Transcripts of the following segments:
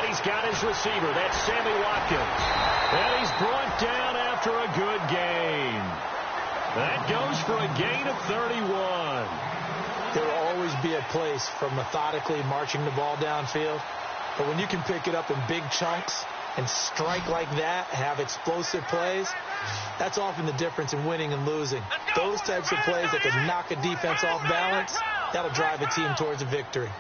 And he's got his receiver. That's Sammy Watkins. And he's brought down after a good gain. That goes for a gain of 31. There will always be a place for methodically marching the ball downfield. But when you can pick it up in big chunks and strike like that, have explosive plays, that's often the difference in winning and losing. Those types of plays that can knock a defense off balance, that'll drive a team towards a victory.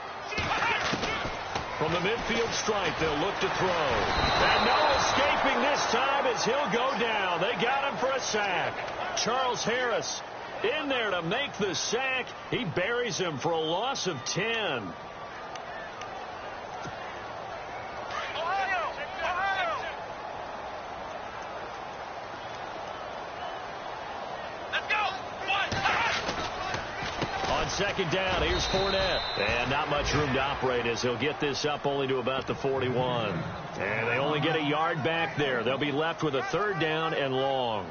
From the midfield stripe, they'll look to throw. And no escaping this time as he'll go down. They got him for a sack. Charles Harris in there to make the sack. He buries him for a loss of 10. Second down, here's Fournette. And not much room to operate as he'll get this up only to about the 41. And they only get a yard back there. They'll be left with a third down and long.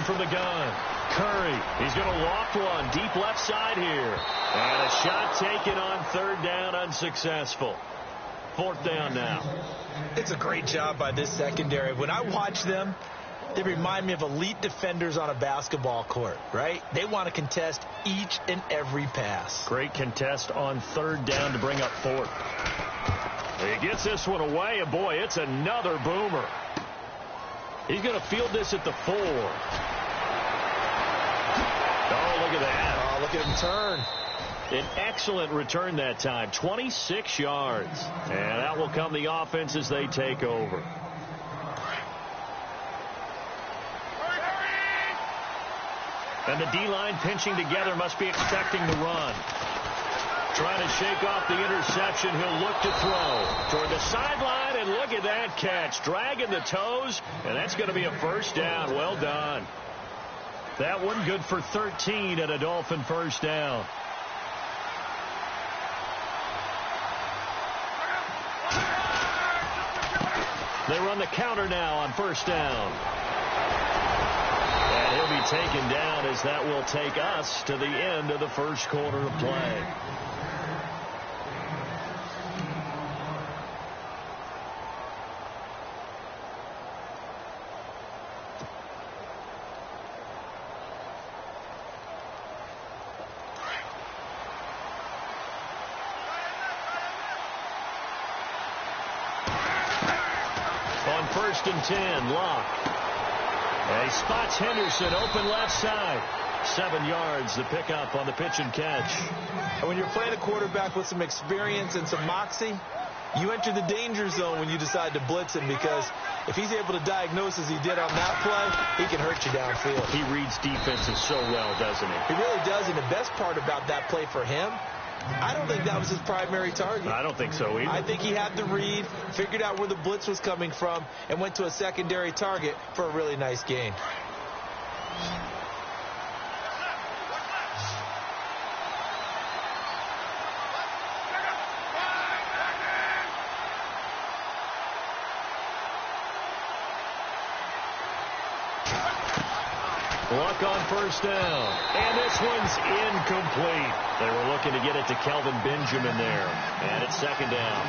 From the gun, Curry. He's going to loft one deep left side here. And a shot taken on third down, unsuccessful. Fourth down now. It's a great job by this secondary. When I watch them, they remind me of elite defenders on a basketball court, right? They want to contest each and every pass. Great contest on third down to bring up fourth. He gets this one away, and boy, it's another boomer. He's going to field this at the 4. Oh, look at that. Oh, look at him turn. An excellent return that time. 26 yards. And that will come the offense as they take over. And the D-line pinching together must be expecting the run. Trying to shake off the interception. He'll look to throw toward the sideline, and look at that catch. Dragging the toes, and that's going to be a first down. Well done. That one good for 13 and a Dolphin first down. They run the counter now on first down. And he'll be taken down as that will take us to the end of the first quarter of play. First and 10, Locke. And he spots Henderson open left side. 7 yards to pick up on the pitch and catch. And when you're playing a quarterback with some experience and some moxie, you enter the danger zone when you decide to blitz him, because if he's able to diagnose as he did on that play, he can hurt you downfield. He reads defenses so well, doesn't he? He really does, and the best part about that play for him, I don't think that was his primary target. I don't think so either. I think he had the read, figured out where the blitz was coming from, and went to a secondary target for a really nice gain. Luck on first down. And this one's incomplete. They were looking to get it to Kelvin Benjamin there. And it's second down.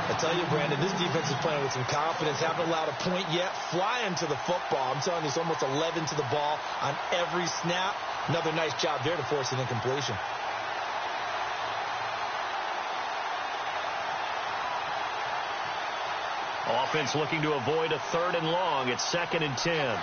I tell you, Brandon, this defense is playing with some confidence. Haven't allowed a point yet. Flying to the football. I'm telling you, it's almost 11 to the ball on every snap. Another nice job there to force an incompletion. Offense looking to avoid a third and long. It's second and 10.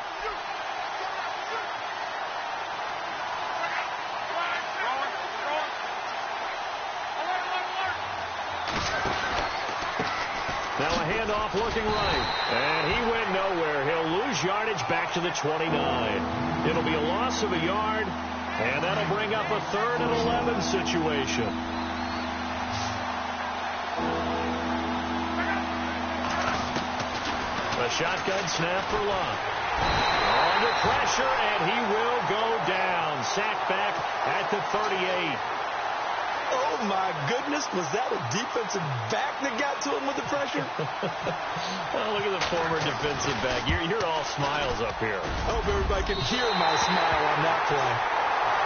Now a handoff looking right. And he went nowhere. He'll lose yardage back to the 29. It'll be a loss of a yard, and that'll bring up a third and 11 situation. A shotgun snap for Locke. Under pressure, and he will go down. Sacked back at the 38. Oh, my goodness. Was that a defensive back that got to him with the pressure? Oh, look at the former defensive back. You're all smiles up here. I hope everybody can hear my smile on that play.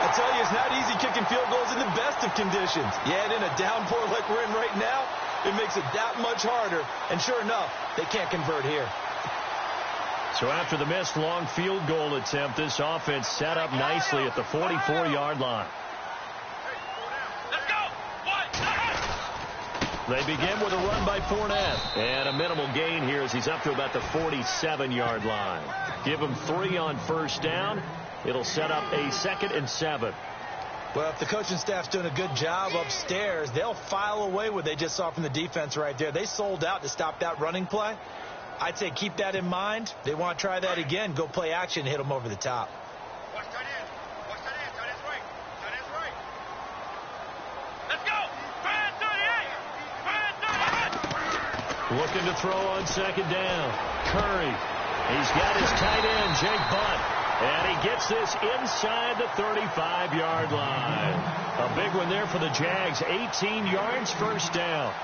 I tell you, it's not easy kicking field goals in the best of conditions. You add in a downpour like we're in right now, it makes it that much harder. And sure enough, they can't convert here. So after the missed long field goal attempt, this offense set up nicely at the 44-yard line. They begin with a run by Fournette. And a minimal gain here as he's up to about the 47-yard line. Give him 3 on first down. It'll set up a 2nd and 7. Well, if the coaching staff's doing a good job upstairs, they'll file away what they just saw from the defense right there. They sold out to stop that running play. I'd say keep that in mind. They want to try that again. Go play action, hit them over the top. Looking to throw on 2nd down. Curry. He's got his tight end, Jake Butt. And he gets this inside the 35-yard line. A big one there for the Jags. 18 yards, first down.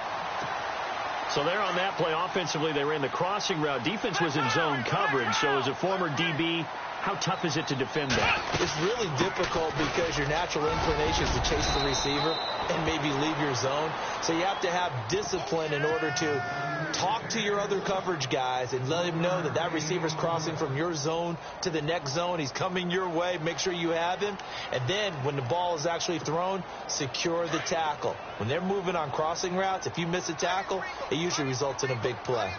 So there on that play, offensively, they ran the crossing route. Defense was in zone coverage. So as a former DB, how tough is it to defend that? It's really difficult because your natural inclination is to chase the receiver and maybe leave your zone. So you have to have discipline in order to talk to your other coverage guys and let him know that that receiver's crossing from your zone to the next zone. He's coming your way. Make sure you have him. And then when the ball is actually thrown, secure the tackle. When they're moving on crossing routes, if you miss a tackle, it usually results in a big play.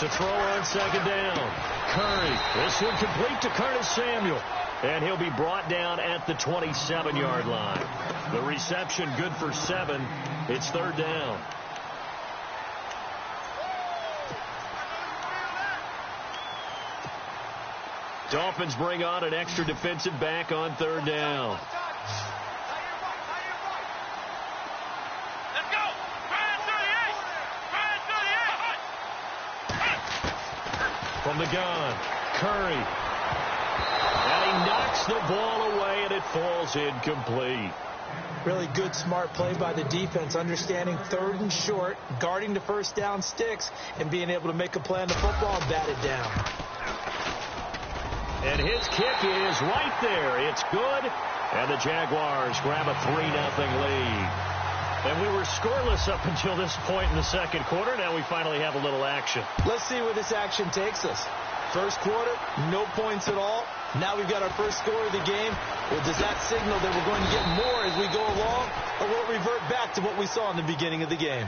To throw on 2nd down. Curry. This one complete to Curtis Samuel. And he'll be brought down at the 27-yard line. The reception good for 7. It's 3rd down. Dolphins bring on an extra defensive back on 3rd down. From the gun, Curry. And he knocks the ball away, and it falls incomplete. Really good, smart play by the defense, understanding 3rd and short, guarding the first down sticks, and being able to make a play on the football and bat it down. And his kick is right there. It's good, and the Jaguars grab a 3-0 lead. And we were scoreless up until this point in the 2nd quarter. Now we finally have a little action. Let's see where this action takes us. First quarter, no points at all. Now we've got our first score of the game. Well, does that signal that we're going to get more as we go along, or will it revert back to what we saw in the beginning of the game?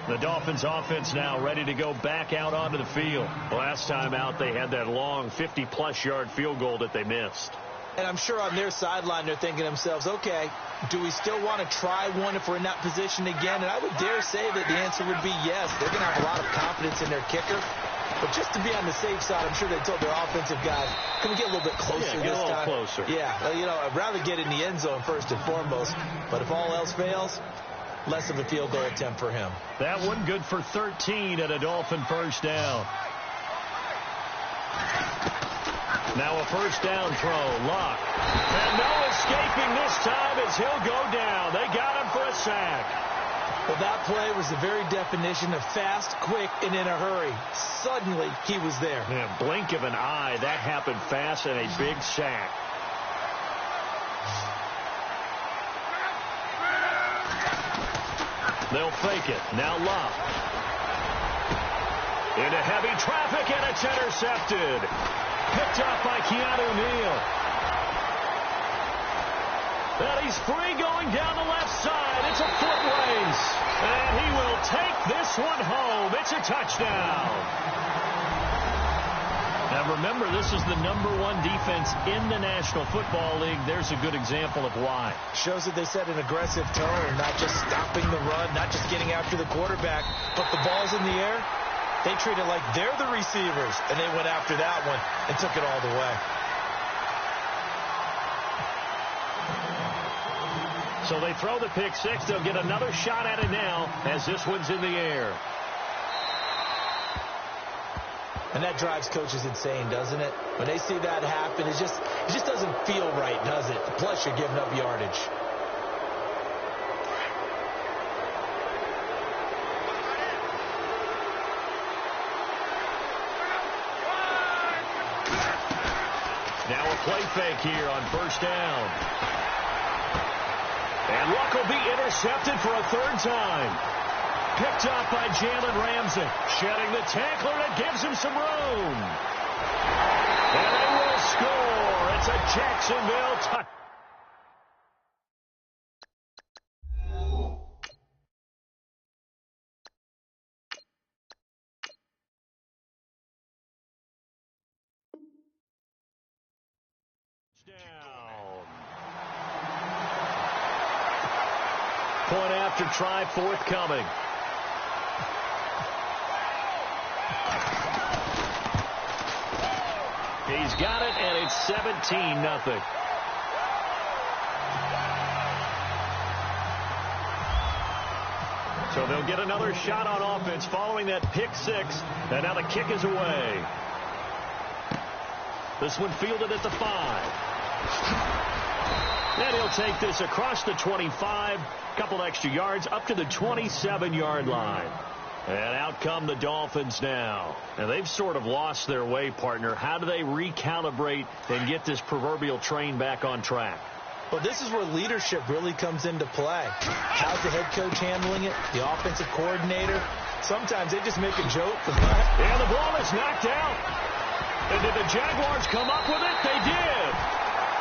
The Dolphins offense now ready to go back out onto the field. Last time out, they had that long 50-plus yard field goal that they missed. And I'm sure on their sideline they're thinking to themselves, okay, do we still want to try one if we're in that position again? And I would dare say that the answer would be yes. They're going to have a lot of confidence in their kicker. But just to be on the safe side, I'm sure they told their offensive guys, can we get a little bit closer this time? A little closer. Yeah, I'd rather get in the end zone first and foremost. But if all else fails, less of a field goal attempt for him. That one good for 13 at a Dolphin first down. Now a first down throw. Luck. And no escaping this time as he'll go down. They got him for a sack. Well, that play was the very definition of fast, quick, and in a hurry. Suddenly, he was there. Yeah, blink of an eye. That happened fast and a big sack. They'll fake it. Now Luck. Into heavy traffic, and it's intercepted. Picked up by Keanu Neal. And he's free going down the left side. It's a foot race. And he will take this one home. It's a touchdown. Now remember, this is the #1 defense in the National Football League. There's a good example of why. Shows that they set an aggressive tone, not just stopping the run, not just getting after the quarterback, but the ball's in the air. They treat it like they're the receivers, and they went after that one and took it all the way. So they throw the pick six. They'll get another shot at it now as this one's in the air. And that drives coaches insane, doesn't it? When they see that happen, it just doesn't feel right, does it? Plus, you're giving up yardage. Now a play fake here on first down. And Luck will be intercepted for a third time. Picked up by Jalen Ramsey. Shedding the tackler, and it gives him some room. And they will score. It's a Jacksonville touchdown. Point after try forthcoming. He's got it, and it's 17-0. So they'll get another shot on offense following that pick six, and now the kick is away. This one fielded at the 5. And he'll take this across the 25, couple extra yards, up to the 27-yard line. And out come the Dolphins now. And they've sort of lost their way, partner. How do they recalibrate and get this proverbial train back on track? Well, this is where leadership really comes into play. How's the head coach handling it? The offensive coordinator? Sometimes they just make a joke. And the ball is knocked out. And did the Jaguars come up with it? They did.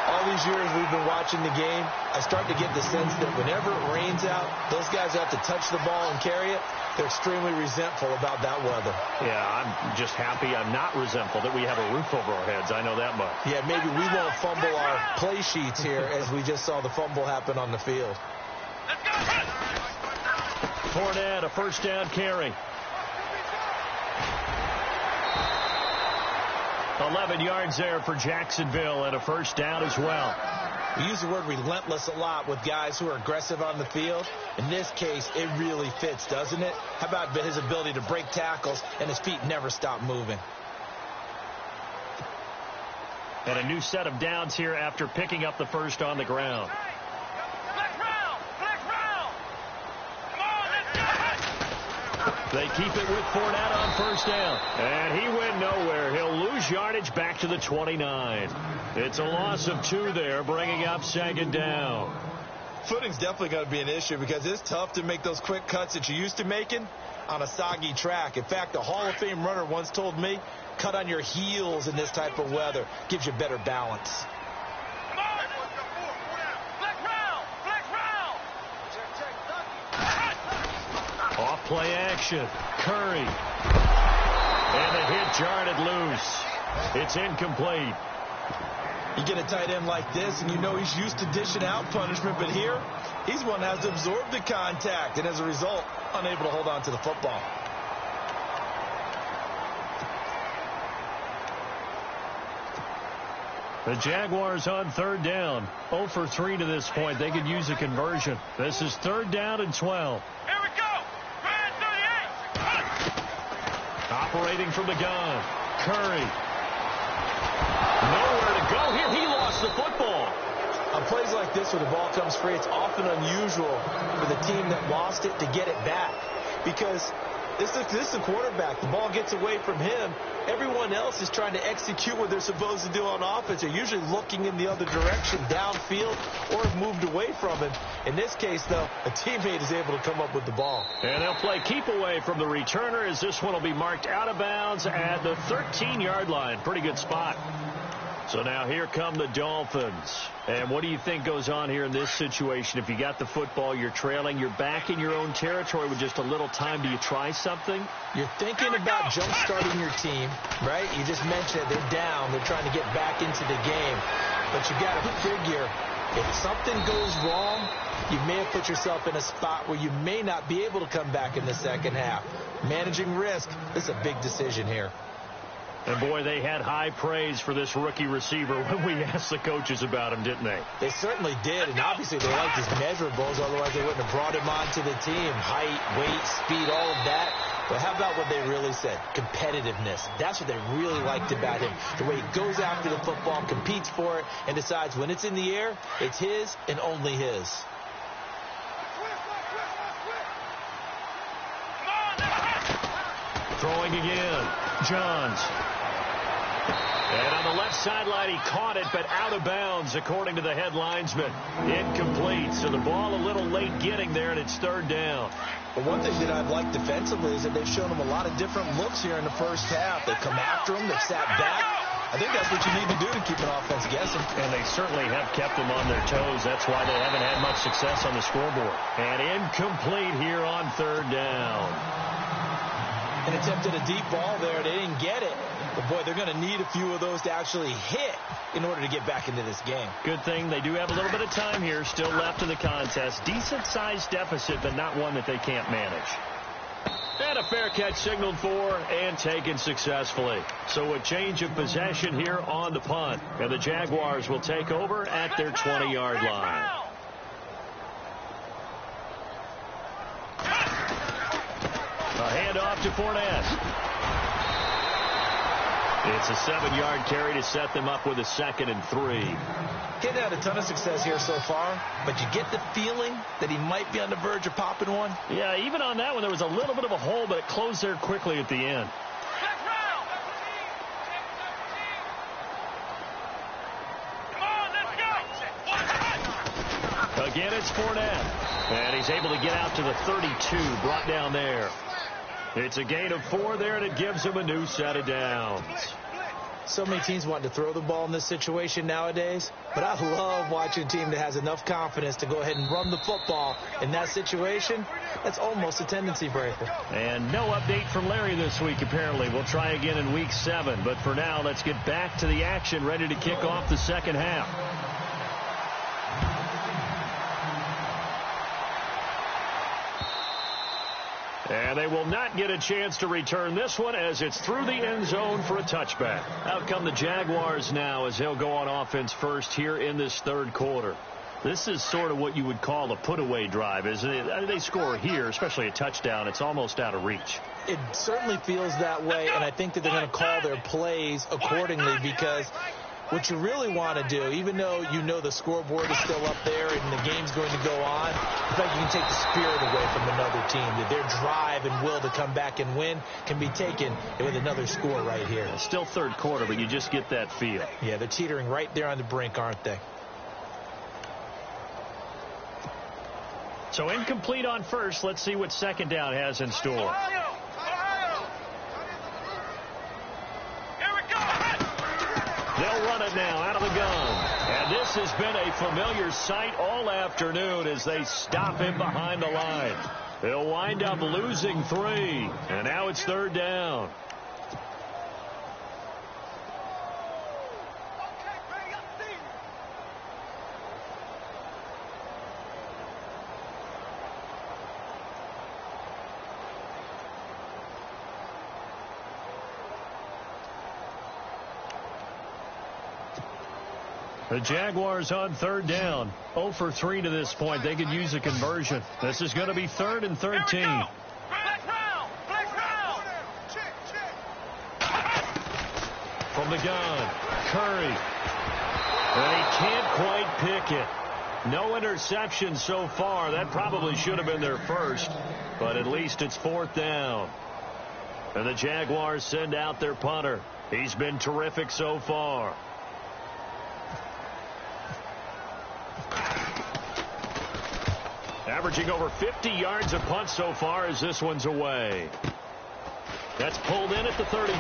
All these years we've been watching the game, I start to get the sense that whenever it rains out, those guys have to touch the ball and carry it. They're extremely resentful about that weather. Yeah, I'm just happy I'm not resentful that we have a roof over our heads. I know that much. Yeah, maybe we won't fumble our play sheets here as we just saw the fumble happen on the field. Fournette, a first down carry. 11 yards there for Jacksonville and a first down as well. We use the word relentless a lot with guys who are aggressive on the field. In this case, it really fits, doesn't it? How about his ability to break tackles and his feet never stop moving? And a new set of downs here after picking up the first on the ground. They keep it with Fournette on first down. And he went nowhere. He'll lose yardage back to the 29. It's a loss of 2 there, bringing up second down. Footing's definitely going to be an issue because it's tough to make those quick cuts that you're used to making on a soggy track. In fact, a Hall of Fame runner once told me, cut on your heels in this type of weather. Gives you better balance. Off play action. Curry. And the hit jarred loose. It's incomplete. You get a tight end like this, and you know he's used to dishing out punishment, but here, he's one that has to absorb the contact, and as a result, unable to hold on to the football. The Jaguars on third down. 0 for 3 to this point. They could use a conversion. This is third down and 12. Here we go. Grand 38. Operating from the gun. Curry. Nowhere to go here. He lost the football. On plays like this where the ball comes free, it's often unusual for the team that lost it to get it back. Because this is the quarterback. The ball gets away from him. Everyone else is trying to execute what they're supposed to do on offense. They're usually looking in the other direction, downfield, or have moved away from him. In this case, though, a teammate is able to come up with the ball. And they'll play keep away from the returner as this one will be marked out of bounds at the 13-yard line. Pretty good spot. So now here come the Dolphins. And what do you think goes on here in this situation? If you got the football, you're trailing, you're back in your own territory with just a little time. Do you try something? You're thinking about jump-starting your team, right? You just mentioned it. They're down. They're trying to get back into the game. But you got to figure, if something goes wrong, you may have put yourself in a spot where you may not be able to come back in the second half. Managing risk, this is a big decision here. And, boy, they had high praise for this rookie receiver when we asked the coaches about him, didn't they? They certainly did, and obviously they liked his measurables, otherwise they wouldn't have brought him onto the team. Height, weight, speed, all of that. But how about what they really said? Competitiveness. That's what they really liked about him. The way he goes after the football, competes for it, and decides when it's in the air, it's his and only his. Throwing again. Johns. And on the left sideline, he caught it, but out of bounds, according to the head linesman. Incomplete. So the ball a little late getting there, and it's third down. But one thing that I've liked defensively is that they've shown him a lot of different looks here in the first half. They've come after him. They've sat back. I think that's what you need to do to keep an offense guessing. And they certainly have kept them on their toes. That's why they haven't had much success on the scoreboard. And incomplete here on third down. And attempted a deep ball there. They didn't get it. But, boy, they're going to need a few of those to actually hit in order to get back into this game. Good thing they do have a little bit of time here still left in the contest. Decent-sized deficit, but not one that they can't manage. And a fair catch signaled for and taken successfully. So a change of possession here on the punt. And the Jaguars will take over at their 20-yard line. A handoff to Fournette. It's a 7-yard carry to set them up with a 2nd and 3. He hasn't had a ton of success here so far, but you get the feeling that he might be on the verge of popping one. Yeah, even on that one, there was a little bit of a hole, but it closed there quickly at the end. Again, it's Fournette. And he's able to get out to the 32, brought down there. It's a gain of 4 there, and it gives him a new set of downs. So many teams want to throw the ball in this situation nowadays, but I love watching a team that has enough confidence to go ahead and run the football in that situation. That's almost a tendency breaker. And no update from Larry this week, apparently. We'll try again in week 7, but for now, let's get back to the action, ready to kick off the second half. And they will not get a chance to return this one as it's through the end zone for a touchback. Out come the Jaguars now as they'll go on offense first here in this third quarter. This is sort of what you would call a put-away drive, isn't it? They score here, especially a touchdown. It's almost out of reach. It certainly feels that way, and I think that they're going to call their plays accordingly because what you really want to do, even though you know the scoreboard is still up there and the game's going to go on, in fact, you can take the spirit away from another team. That their drive and will to come back and win can be taken with another score right here. It's still third quarter, but you just get that feel. Yeah, they're teetering right there on the brink, aren't they? So incomplete on first. Let's see what second down has in store. They'll run it now out of the gun. And this has been a familiar sight all afternoon as they stop him behind the line. They'll wind up losing 3. And now it's third down. The Jaguars on third down. 0 for 3 to this point. They could use a conversion. This is going to be 3rd and 13. From the gun, Curry. And he can't quite pick it. No interception so far. That probably should have been their first. But at least it's 4th down. And the Jaguars send out their punter. He's been terrific so far. Averaging over 50 yards a punt so far as this one's away. That's pulled in at the 32.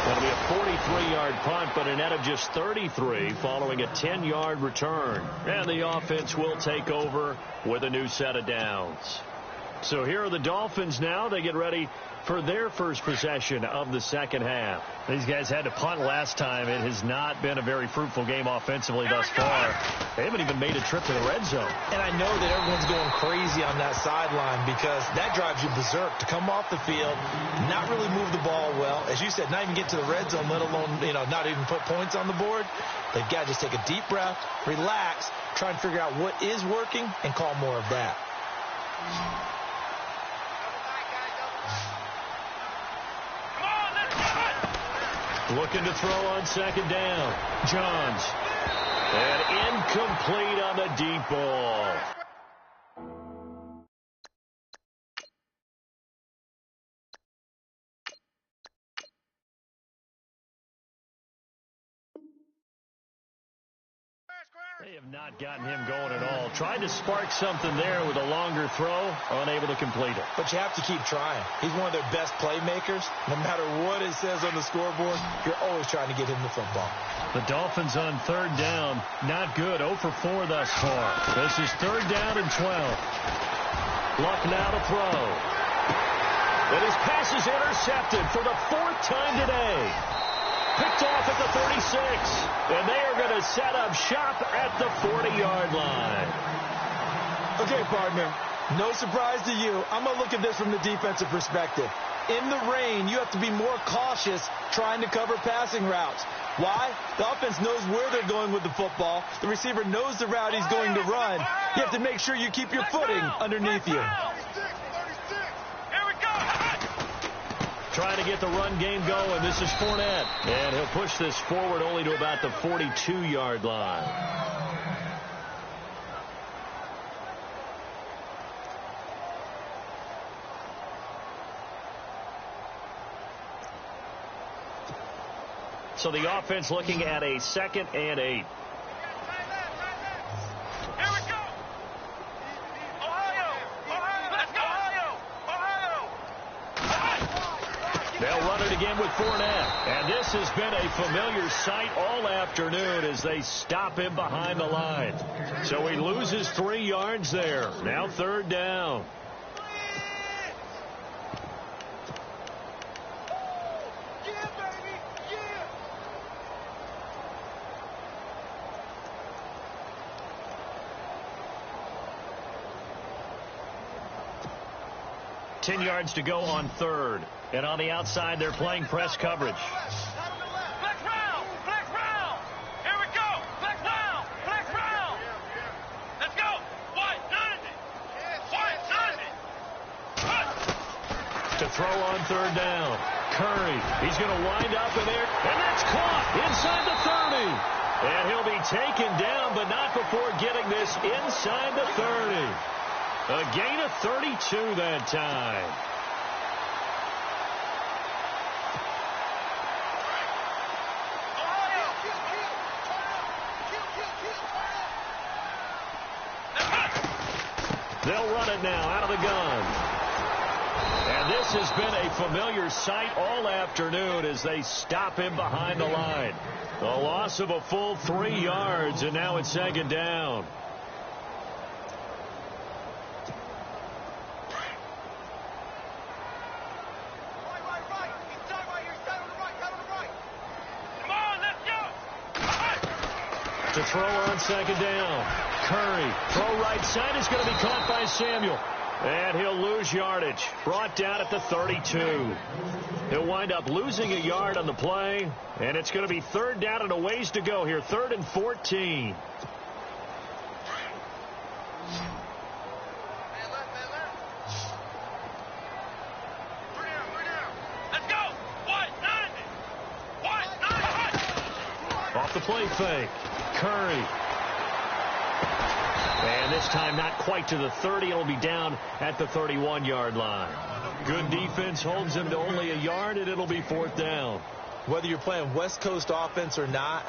That'll be a 43-yard punt, but a net of just 33 following a 10-yard return. And the offense will take over with a new set of downs. So here are the Dolphins now. They get ready for their first possession of the second half. These guys had to punt last time. It has not been a very fruitful game offensively thus far. They haven't even made a trip to the red zone. And I know that everyone's going crazy on that sideline because that drives you berserk to come off the field, not really move the ball well. As you said, not even get to the red zone, let alone, not even put points on the board. They've got to just take a deep breath, relax, try and figure out what is working, and call more of that. Looking to throw on second down. Johns. And incomplete on the deep ball. They have not gotten him going at all. Tried to spark something there with a longer throw, unable to complete it. But you have to keep trying. He's one of their best playmakers. No matter what it says on the scoreboard, you're always trying to get him the football. The Dolphins on third down. Not good. 0 for 4 thus far. This is third down and 12. Luck now to throw. And his pass is intercepted for the 4th time today. Picked off at the 36. And they are going to set up shop at the 40-yard line. Okay, partner. No surprise to you. I'm going to look at this from the defensive perspective. In the rain, you have to be more cautious trying to cover passing routes. Why? The offense knows where they're going with the football. The receiver knows the route he's going to run. You have to make sure you keep your footing underneath you. Trying to get the run game going. This is Fournette. And he'll push this forward only to about the 42-yard line. So the offense looking at a 2nd and 8. They'll run it again with Fournette. And this has been a familiar sight all afternoon as they stop him behind the line. So he loses 3 yards there. Now third down. Ten yards to go on third. And on the outside, they're playing press coverage. Flex round! Flex round! Here we go! Flex round! Flex round! Let's go! White, 90! White, 90! To throw on third down. Curry. He's going to wind up in there. And that's caught inside the 30. And he'll be taken down, but not before getting this inside the 30. A gain of 32 that time. They'll run it now out of the gun. And this has been a familiar sight all afternoon as they stop him behind the line. A loss of a full 3 yards, and now it's second down. To throw on second down. Curry. Throw right side is going to be caught by Samuel. And he'll lose yardage. Brought down at the 32. He'll wind up losing a yard on the play. And it's going to be third down and a ways to go here. 3rd and 14. Let's go! White, 90! White, 90! Off the play fake. Curry. And this time not quite to the 30. It'll be down at the 31-yard line. Good defense holds him to only a yard, and it'll be 4th down. Whether you're playing West Coast offense or not,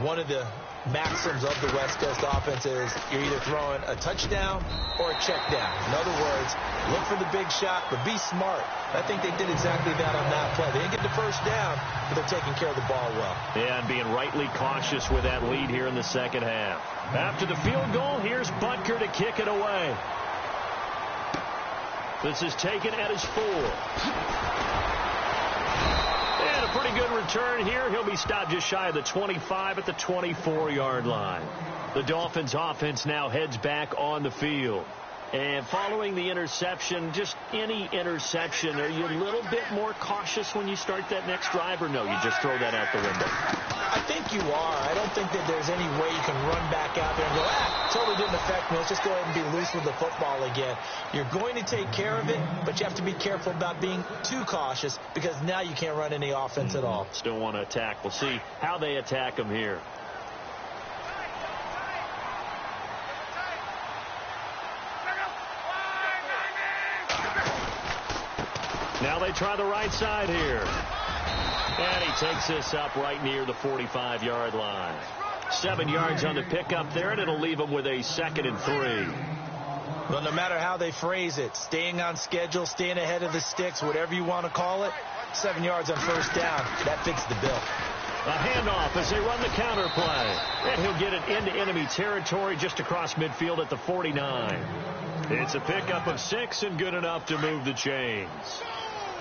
one of the maxims of the West Coast offense is you're either throwing a touchdown or a check down. In other words, look for the big shot, but be smart. I think they did exactly that on that play. They didn't get the first down, but they're taking care of the ball well. Yeah, and being rightly cautious with that lead here in the second half. After the field goal, here's Butker to kick it away. This is taken at his 4. And a pretty good return here. He'll be stopped just shy of the 25 at the 24-yard line. The Dolphins offense now heads back on the field. And following the interception, just any interception, are you a little bit more cautious when you start that next drive, or no, you just throw that out the window? I think you are. I don't think that there's any way you can run back out there and go, totally didn't affect me. Let's just go ahead and be loose with the football again. You're going to take care of it, but you have to be careful about being too cautious because now you can't run any offense at all. Still want to attack. We'll see how they attack them here. Now they try the right side here. And he takes this up right near the 45-yard line. 7 yards on the pickup there, and it'll leave him with a 2nd and 3. Well, no matter how they phrase it, staying on schedule, staying ahead of the sticks, whatever you want to call it, 7 yards on first down, that fits the bill. A handoff as they run the counter play. And he'll get it into enemy territory just across midfield at the 49. It's a pickup of 6 and good enough to move the chains.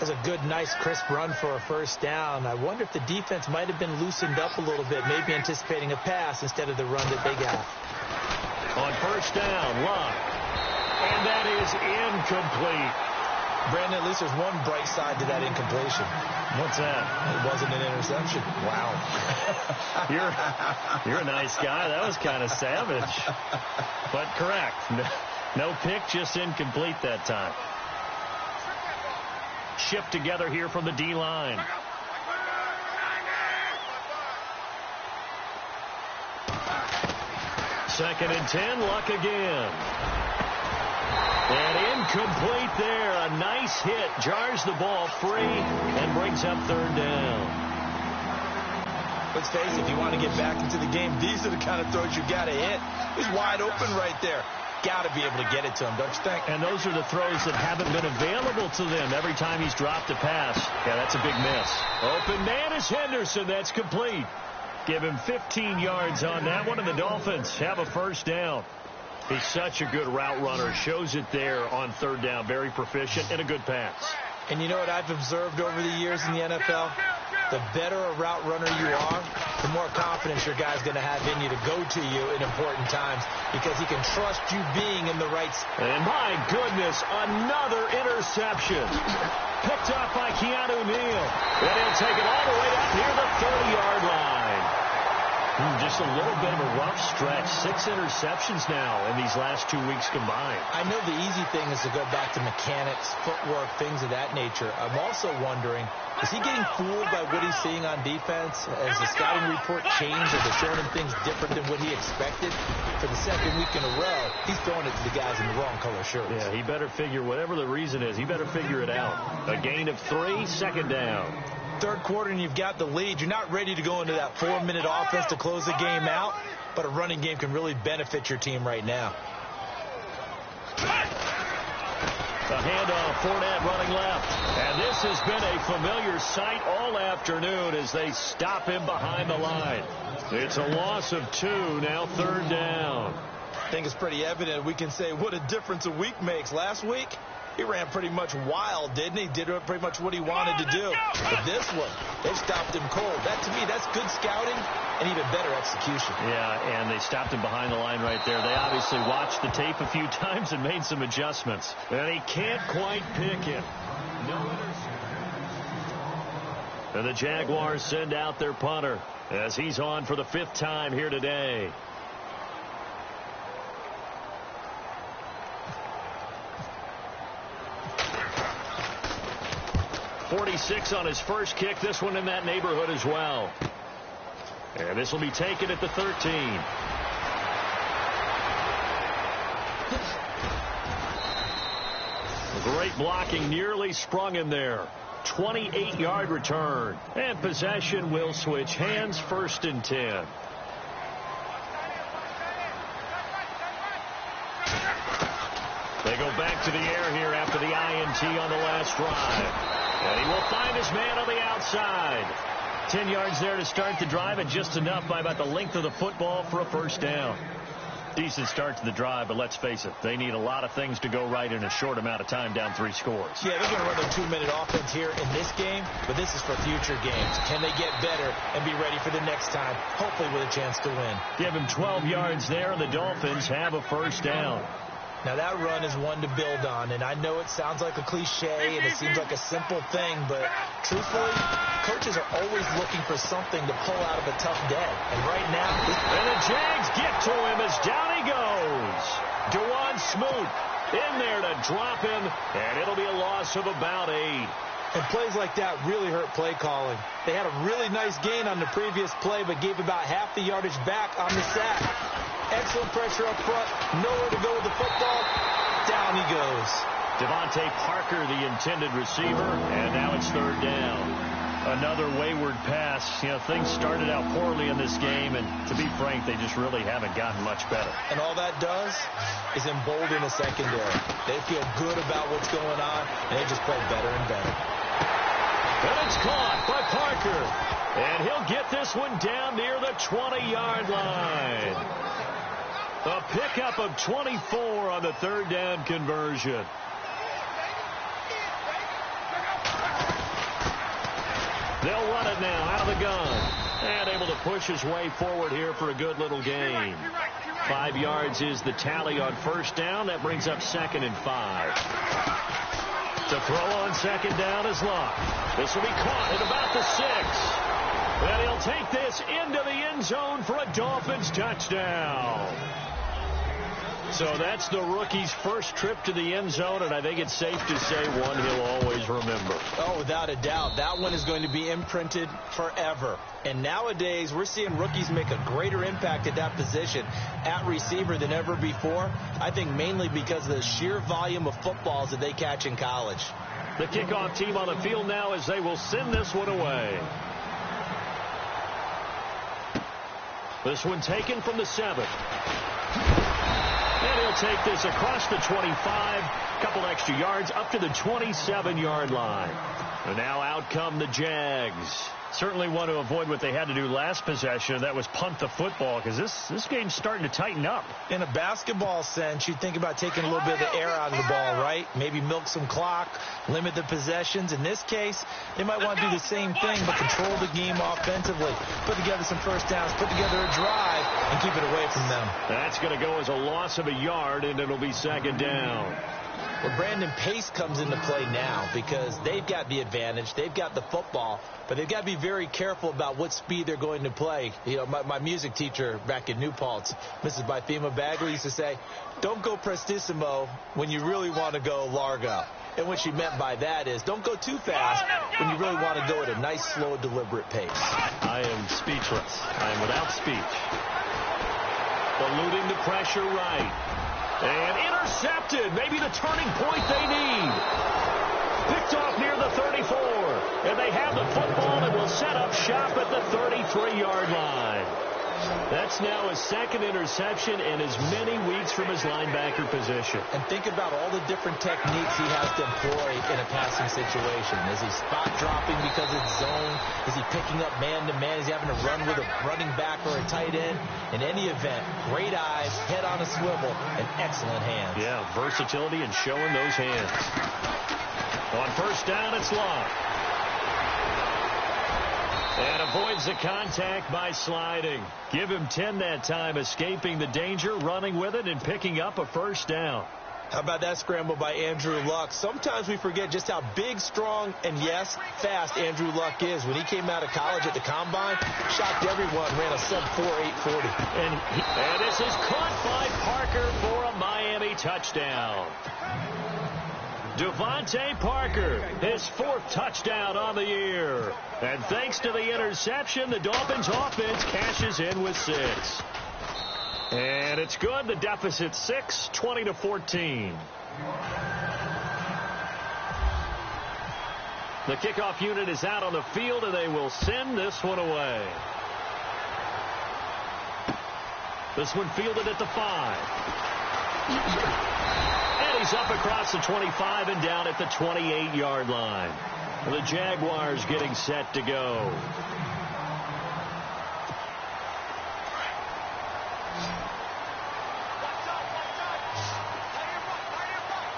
That's a good, nice, crisp run for a first down. I wonder if the defense might have been loosened up a little bit, maybe anticipating a pass instead of the run that they got. On first down, Luck. And that is incomplete. Brandon, at least there's one bright side to that incompletion. What's that? It wasn't an interception. Wow. You're a nice guy. That was kind of savage. But correct. No pick, just incomplete that time. Shift together here from the D-line. Second and 10, Luck again. And incomplete there. A nice hit. Jars the ball free and brings up third down. Let's face it, if you want to get back into the game, these are the kind of throws you got to hit. He's wide open right there. Got to be able to get it to him, don't you think? And those are the throws that haven't been available to them every time he's dropped a pass. Yeah, that's a big miss. Open man is Henderson. That's complete. Give him 15 yards on that one, and the Dolphins have a first down. He's such a good route runner. Shows it there on third down. Very proficient and a good pass. And you know what I've observed over the years in the NFL? The better a route runner you are, the more confidence your guy's going to have in you to go to you in important times because he can trust you being in the right spot. And my goodness, another interception. Picked up by Keanu Neal. And he'll take it all the way up near the 30-yard line. Just a little bit of a rough stretch. 6 interceptions now in these last 2 weeks combined. I know the easy thing is to go back to mechanics, footwork, things of that nature. I'm also wondering, is he getting fooled by what he's seeing on defense? Has the scouting report changed? Are they showing him things different than what he expected? For the second week in a row, he's throwing it to the guys in the wrong color shirts. Yeah, he better figure, whatever the reason is, he better figure it out. A gain of 3, second down. Third quarter and you've got the lead. You're not ready to go into that 4-minute offense to close the game out, but a running game can really benefit your team right now. The handoff, Fournette running left. And this has been a familiar sight all afternoon as they stop him behind the line. It's a loss of 2, now third down. I think it's pretty evident. We can say what a difference a week makes. Last week, he ran pretty much wild, didn't he? Did pretty much what he wanted to do. But this one, they've stopped him cold. That, to me, that's good scouting and even better execution. Yeah, and they stopped him behind the line right there. They obviously watched the tape a few times and made some adjustments. And he can't quite pick it. And the Jaguars send out their punter as he's on for the 5th time here today. .46 on his first kick. This one in that neighborhood as well. And this will be taken at the 13. Great blocking, nearly sprung him there. 28-yard return. And possession will switch hands, 1st and 10. They go back to the air here after the INT on the last drive. And he will find his man on the outside. 10 yards there to start the drive, and just enough by about the length of the football for a first down. Decent start to the drive, but let's face it, they need a lot of things to go right in a short amount of time, down 3 scores. Yeah, they're going to run a 2-minute offense here in this game, but this is for future games. Can they get better and be ready for the next time, hopefully with a chance to win? Give him 12 yards there, and the Dolphins have a first down. Now, that run is one to build on, and I know it sounds like a cliche and it seems like a simple thing, but truthfully, coaches are always looking for something to pull out of a tough day. And right now... And the Jags get to him as down he goes. Dewan Smoot in there to drop him, and it'll be a loss of about 8. And plays like that really hurt play calling. They had a really nice gain on the previous play, but gave about half the yardage back on the sack. Excellent pressure up front. Nowhere to go with the football. Down he goes. Devontae Parker, the intended receiver, and now it's 3rd down. Another wayward pass. You know, things started out poorly in this game, and to be frank, they just really haven't gotten much better. And all that does is embolden the secondary. They feel good about what's going on, and they just play better and better. And it's caught by Parker. And he'll get this one down near the 20-yard line. A pickup of 24 on the 3rd down conversion. They'll run it now out of the gun. And able to push his way forward here for a good little gain. 5 yards is the tally on 1st down. That brings up 2nd and 5. To throw on 2nd down is Luck. This will be caught at about the 6. And he'll take this into the end zone for a Dolphins touchdown. So that's the rookie's first trip to the end zone, and I think it's safe to say one he'll always remember. Oh, without a doubt. That one is going to be imprinted forever. And nowadays, we're seeing rookies make a greater impact at that position at receiver than ever before. I think mainly because of the sheer volume of footballs that they catch in college. The kickoff team on the field now as they will send this one away. This one taken from the 7. And he'll take this across the 25, couple extra yards up to the 27-yard line. And now out come the Jags. Certainly want to avoid what they had to do last possession. That was punt the football, because this game's starting to tighten up. In a basketball sense, you think about taking a little bit of the air out of the ball, right? Maybe milk some clock, limit the possessions. In this case, they might want to do the same thing, but control the game offensively. Put together some first downs, put together a drive, and keep it away from them. That's going to go as a loss of a yard, and it'll be 2nd down. Well, Brandon, pace comes into play now because they've got the advantage. They've got the football, but they've got to be very careful about what speed they're going to play. You know, my music teacher back in New Paltz, Mrs. Bythema Bagley, used to say, don't go prestissimo when you really want to go largo. And what she meant by that is don't go too fast when you really want to go at a nice, slow, deliberate pace. I am speechless. I am without speech. Eluding the pressure right. And intercepted. Maybe the turning point they need. Picked off near the 34. And they have the football and will set up shop at the 33-yard line. That's now his 2nd interception in as many weeks from his linebacker position. And think about all the different techniques he has to employ in a passing situation. Is he spot dropping because it's zone? Is he picking up man-to-man? Is he having to run with a running back or a tight end? In any event, great eyes, head on a swivel, and excellent hands. Yeah, versatility and showing those hands. On 1st down, it's Long. And avoids the contact by sliding. Give him 10 that time, escaping the danger, running with it, and picking up a 1st down. How about that scramble by Andrew Luck? Sometimes we forget just how big, strong, and, yes, fast Andrew Luck is. When he came out of college at the Combine, shocked everyone, ran a sub-4 840. And this is caught by Parker for a Miami touchdown. Devontae Parker, his 4th touchdown on the year. And thanks to the interception, the Dolphins offense cashes in with 6. And it's good. The deficit 6, 20-14. The kickoff unit is out on the field, and they will send this one away. This one fielded at the 5. And he's up across the 25 and down at the 28-yard line. The Jaguars getting set to go.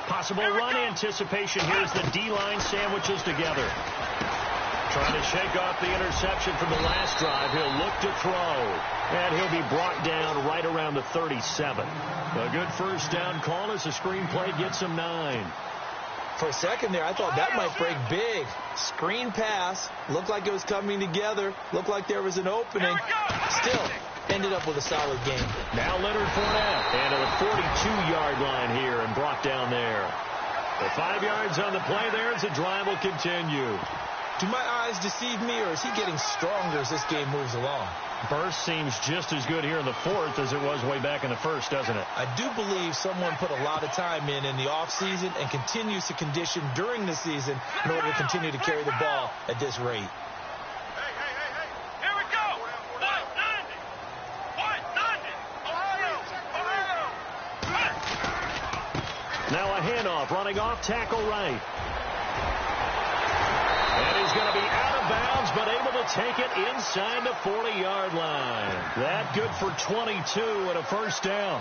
Possible run anticipation here as the D-line sandwiches together. Trying to shake off the interception from the last drive. He'll look to throw. And he'll be brought down right around the 37. A good first down call as the screen play gets him 9. For a second there, I thought that might break big. Screen pass. Looked like it was coming together. Looked like there was an opening. Still ended up with a solid game. Now Leonard Fournette. And to the 42-yard line here and brought down there. The 5 yards on the play there as the drive will continue. Do my eyes deceive me, or is he getting stronger as this game moves along? Burst seems just as good here in the fourth as it was way back in the first, doesn't it? I do believe someone put a lot of time in the offseason and continues to condition during the season in order to continue to carry the ball at this rate. Hey. Here we go. 190. Ohio. Now a handoff, running off tackle right. And he's going to be out of bounds, but able to take it inside the 40-yard line. That good for 22 and a first down.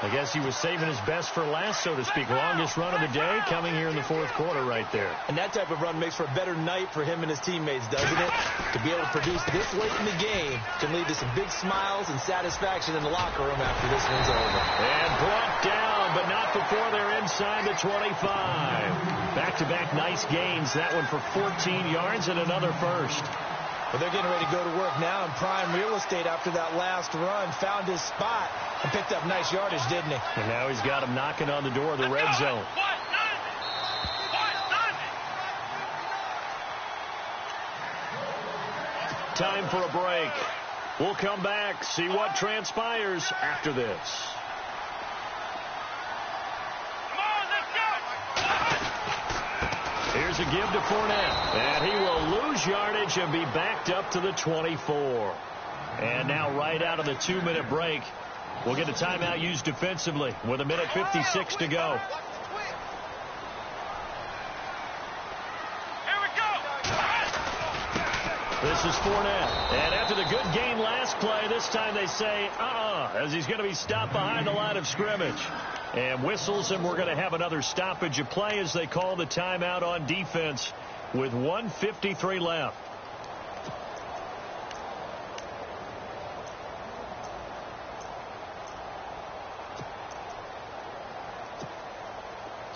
I guess he was saving his best for last, so to speak. Longest run of the day coming here in the fourth quarter right there. And that type of run makes for a better night for him and his teammates, doesn't it? To be able to produce this late in the game can lead to some big smiles and satisfaction in the locker room after this one's over. And brought down, but not before they're inside the 25. Back-to-back nice gains. That one for 14 yards and another first. Well, they're getting ready to go to work now in prime real estate after that last run. Found his spot and picked up nice yardage, didn't he? And now he's got him knocking on the door of the red zone. Time for a break. We'll come back, see what transpires after this. Here's a give to Fournette. And he will lose yardage and be backed up to the 24. And now right out of the 2-minute break, we'll get a timeout used defensively with 1:56 to go. This is Fournette. And after the good gain last play, this time they say, as he's going to be stopped behind the line of scrimmage. And whistles, and we're going to have another stoppage of play as they call the timeout on defense with 1:53 left.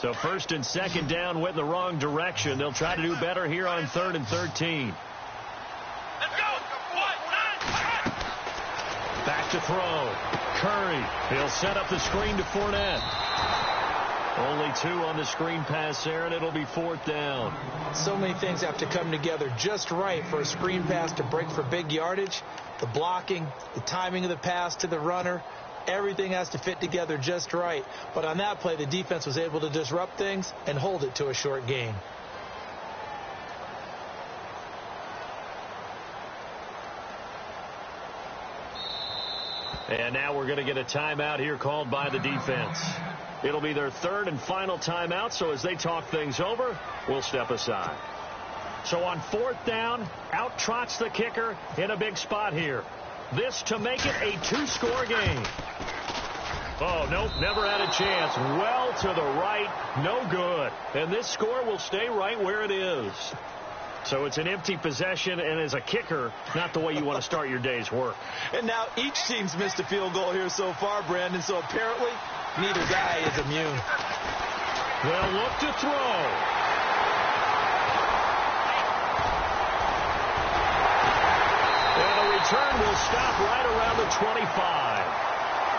So first and second down went in the wrong direction. They'll try to do better here on 3rd and 13. Back to throw. Curry. He'll set up the screen to Fournette. Only 2 on the screen pass there, and it'll be 4th down. So many things have to come together just right for a screen pass to break for big yardage. The blocking, the timing of the pass to the runner, everything has to fit together just right. But on that play, the defense was able to disrupt things and hold it to a short gain. And now we're going to get a timeout here called by the defense. It'll be their 3rd and final timeout, so as they talk things over, we'll step aside. So on 4th down, out trots the kicker in a big spot here. This to make it a 2-score game. Oh, nope, never had a chance. Well to the right, no good. And this score will stay right where it is. So it's an empty possession, and as a kicker, not the way you want to start your day's work. And now each team's missed a field goal here so far, Brandon, so apparently neither guy is immune. They'll look to throw. And the return will stop right around the 25.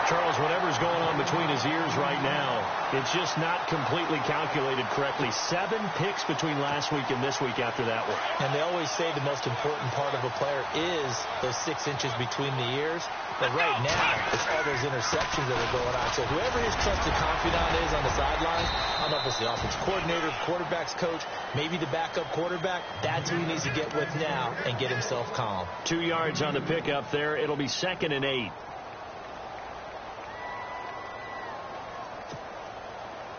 Charles, whatever's going on between his ears right now, it's just not completely calculated correctly. 7 picks between last week and this week after that one. And they always say the most important part of a player is those 6 inches between the ears. But right now, it's all those interceptions that are going on. So whoever his trusted confidant is on the sidelines, I don't know if it's the offensive coordinator, quarterback's coach, maybe the backup quarterback, that's who he needs to get with now and get himself calm. 2 yards on the pickup there. It'll be 2nd and 8.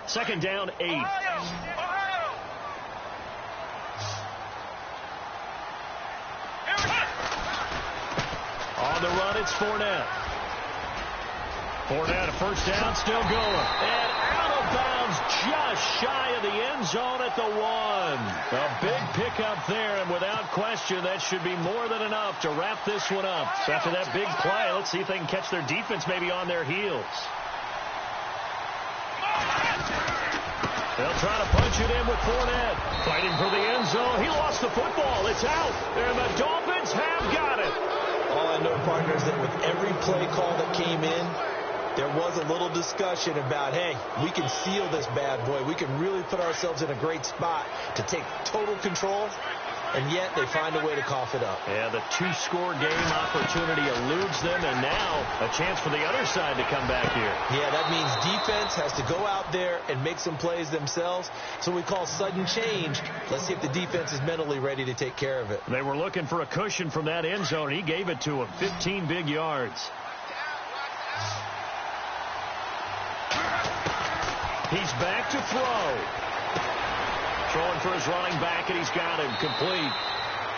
2nd down, 8. On the run, it's Fournette. Fournette, a first down, still going. And out of of bounds just shy of the end zone at the 1. A big pickup there, and without question, that should be more than enough to wrap this one up. So after that big play, let's see if they can catch their defense maybe on their heels. They'll try to punch it in with Fournette. Fighting for the end zone. He lost the football. It's out. And the Dolphins have got it. All I know, partner, is that with every play call that came in, there was a little discussion about, hey, we can seal this bad boy. We can really put ourselves in a great spot to take total control, and yet they find a way to cough it up. Yeah, the 2-score game opportunity eludes them, and now a chance for the other side to come back here. Yeah, that means defense has to go out there and make some plays themselves. So we call sudden change. Let's see if the defense is mentally ready to take care of it. They were looking for a cushion from that end zone. He gave it to him, 15 big yards. He's back to throw. Throwing for his running back, and he's got him complete.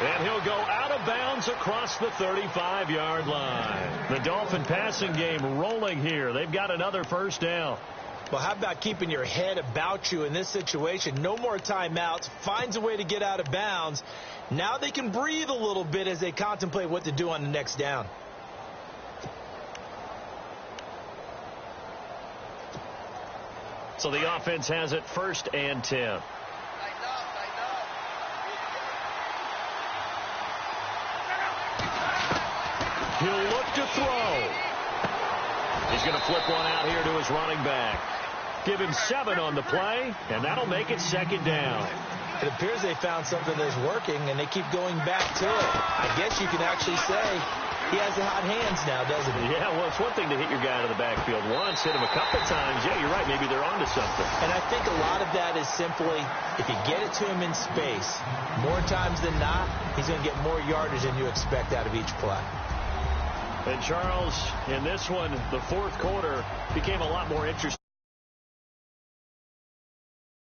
And he'll go out of bounds across the 35-yard line. The Dolphin passing game rolling here. They've got another first down. Well, how about keeping your head about you in this situation? No more timeouts. Finds a way to get out of bounds. Now they can breathe a little bit as they contemplate what to do on the next down. So the offense has it 1st and 10. He'll look to throw. He's going to flip one out here to his running back. Give him 7 on the play, and that'll make it 2nd down. It appears they found something that's working, and they keep going back to it. I guess you can actually say he has the hot hands now, doesn't he? Yeah, well, it's one thing to hit your guy out of the backfield once, hit him a couple times. Yeah, you're right. Maybe they're onto something. And I think a lot of that is simply if you get it to him in space, more times than not, he's going to get more yardage than you expect out of each play. And, Charles, in this one, the 4th quarter became a lot more interesting.